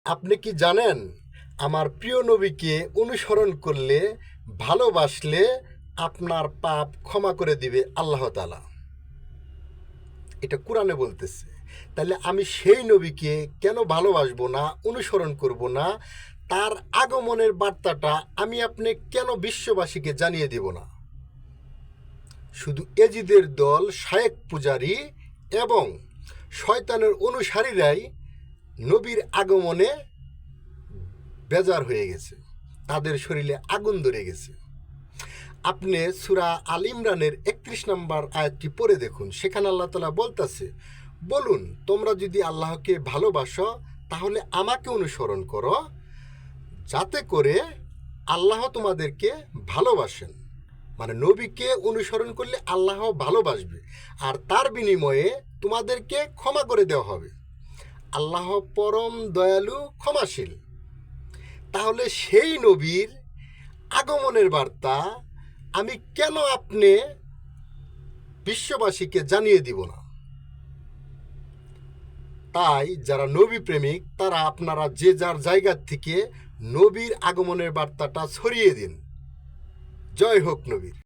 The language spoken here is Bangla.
আপনি কি জানেন আমার প্রিয় নবীকে অনুসরণ করলে ভালোবাসলে আপনার পাপ ক্ষমা করে দিবে আল্লাহ তাআলা। এটা কোরআনে বলতেছে। তাহলে আমি সেই নবীকে কেন ভালোবাসবো না, অনুসরণ করব না? তার আগমনের বার্তাটা আমি আপনি কেন বিশ্ববাসীকে জানিয়ে দিব না? শুধু এজিদের দল, শায়েক পূজারী এবং শয়তানের অনুসারীরাই নবীর আগমনে বেজার হয়ে গেছে, তাদের শরীরে আগুন ধরে গেছে। আপনি সূরা আল ইমরানের 31 নম্বর আয়াতটি পড়ে দেখুন। সেখানে আল্লাহ তাআলা বলতেছে, বলুন তোমরা যদি আল্লাহকে ভালোবাসো তাহলে আমাকে অনুসরণ করো, যাতে করে আল্লাহ তোমাদেরকে ভালোবাসেন। মানে নবীকে অনুসরণ করলে আল্লাহ ভালোবাসবে, আর তার বিনিময়ে তোমাদেরকে ক্ষমা করে দেওয়া হবে। আল্লাহ পরম দয়ালু, ক্ষমাশীল। তাহলে সেই নবীর আগমনের বার্তা আমি কেন আপনি বিশ্ববাসীকে জানিয়ে দিব না? তাই যারা নবী প্রেমিক তারা আপনারা যে যার জায়গা থেকে নবীর আগমনের বার্তাটা ছড়িয়ে দিন। জয় হোক নবীর।